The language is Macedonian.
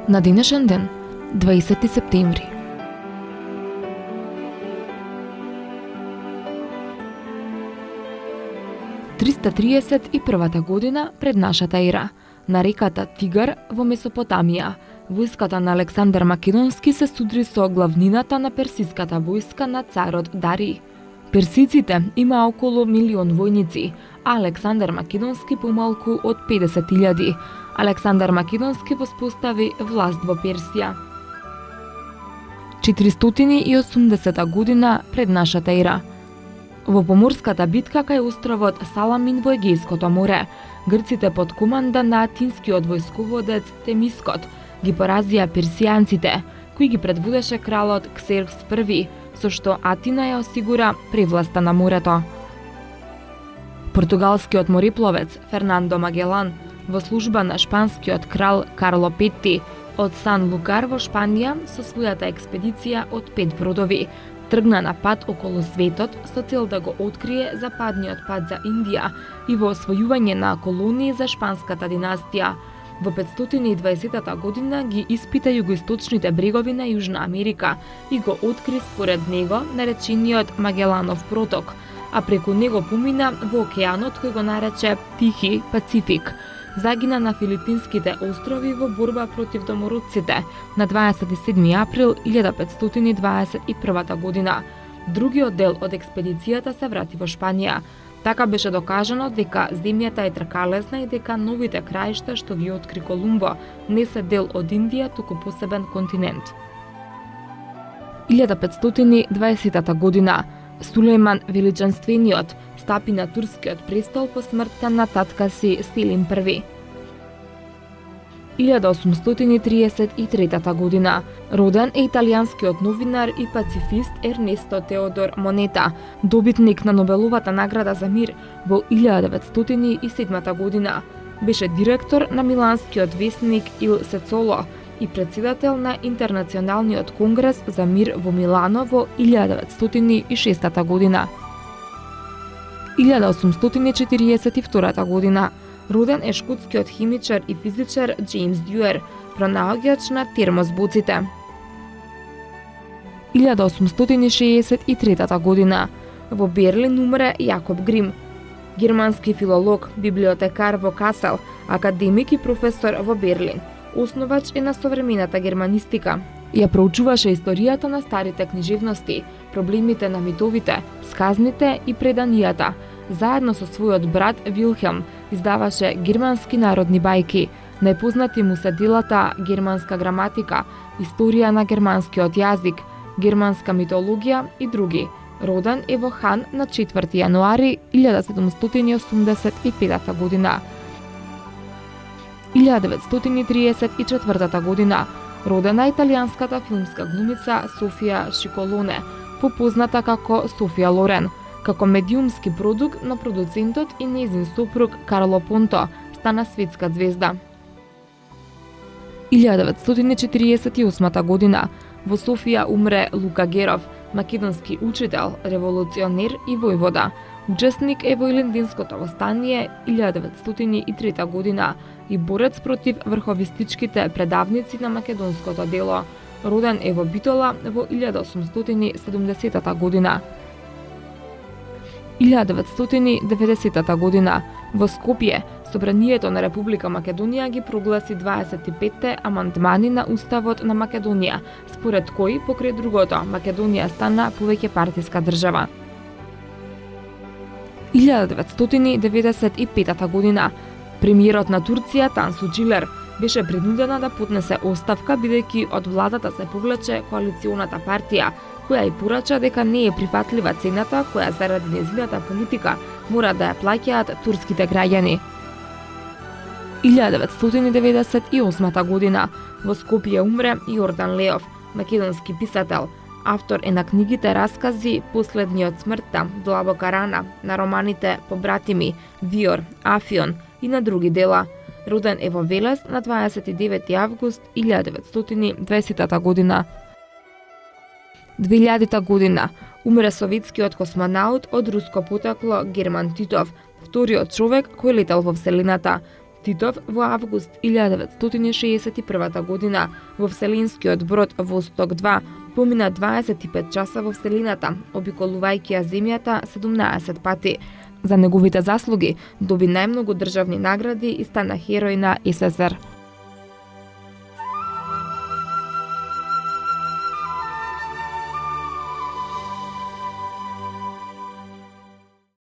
На денешен ден, 20 септември. (331 година пред нашата ера), на реката Тигар во Месопотамија, војската на Александар Македонски се судри со главнината на персиската војска на царот Дарий. Персиците имаа околу 1.000.000 војници, а Александар Македонски помалку од 50.000. Александар Македонски воспостави власт во Персија. 480 година пред нашата ера. Во поморската битка кај островот Саламин во Егејското море, грците под команда на атинскиот војсководец Темискот ги поразија персијанците, кои ги предводеше кралот Ксеркс I, со што Атина ја осигура превласта на морето. Португалскиот морепловец Фернандо Магелан во служба на шпанскиот крал Карло V од Сан Лукар во Шпанија со својата експедиција од 5 бродови тргна на пат околу светот со цел да го открие западниот пат за Индија и во освојување на колонии за шпанската династија. Во 520 година ги испита југоисточните брегови на Јужна Америка и го откри според него наречениот Магеланов проток, а преку него помина во океанот кој го нарече Тихи Пацифик. Загина на Филипинските острови во борба против домородците на 27 април 1521 година. Другиот дел од експедицијата се врати во Шпанија. Така беше докажано дека земјата е тркалезна и дека новите краишта што ги откри Колумбо не се дел од Индија, туку посебен континент. 1520 година Сулејман Величанствениот стапи на турскиот престол по смртта на татка си Селим I. 1833 година роден е италијанскиот новинар и пацифист Ернесто Теодор Монета, добитник на Нобеловата награда за мир во 1907 година. Беше директор на миланскиот весник Il Secolo и председател на Интернационалниот конгрес за мир во Милано во 1906 година. 1842 година роден е шкотскиот химичар и физичар Џејмс Дјуер, пронаоѓач на термозбоците. 1863 година во Берлин умре Јакоб Грим, германски филолог, библиотекар во Касел, академик и професор во Берлин. Основач е на современата германистика. Ја проучуваше историјата на старите книжевности, проблемите на митовите, сказните и преданијата. Заедно со својот брат Вилхелм издаваше германски народни бајки. Најпознати му се делата Германска граматика, Историја на германскиот јазик, Германска митологија и други. Роден е во Хан на 4 јануари 1785 година. 1934 година родена италијанската филмска глумица Софија Шиколоне, попозната како Софија Лорен. Како медиумски продукт на продуцентот и нејзин сопруг Карло Понто стана светска звезда. 1948 година во Софија умре Лука Геров, македонски учител, револуционер и војвода. Учесник е во Илиндинското востание 1903 година и борец против врховистичките предавници на македонското дело. Роден е во Битола во 1870 година. 1990 година во Скопје Собранието на Република Македонија ги прогласи 25-те амандмани на Уставот на Македонија, според кои покрај другото Македонија стана повеќе партиска држава. 1995 година премиерот на Турција Тансу Джилер беше принудена да поднесе оставка бидејќи од владата се повлече коалиционата партија, која и порача дека не е прифатлива цената која заради нејзината политика мора да ја плаќаат турските граѓани. 1998 година во Скопје умре Јордан Леов, македонски писател. Автор е на книгите раскази Последниот смртта, Длабока рана, на романите Побратими, Виор, Афион и на други дела. Роден е во Велес на 29 август 1920 година. 2000 година умре советскиот космонаут од руско потекло Герман Титов, вториот човек кој летел во Вселената. Титов во август 1961 година во Вселенскиот брод Восток 2 помина 25 часа во Вселената, обиколувајќи ја Земјата 17 пати. За неговите заслуги доби најмногу државни награди и стана херој на СССР.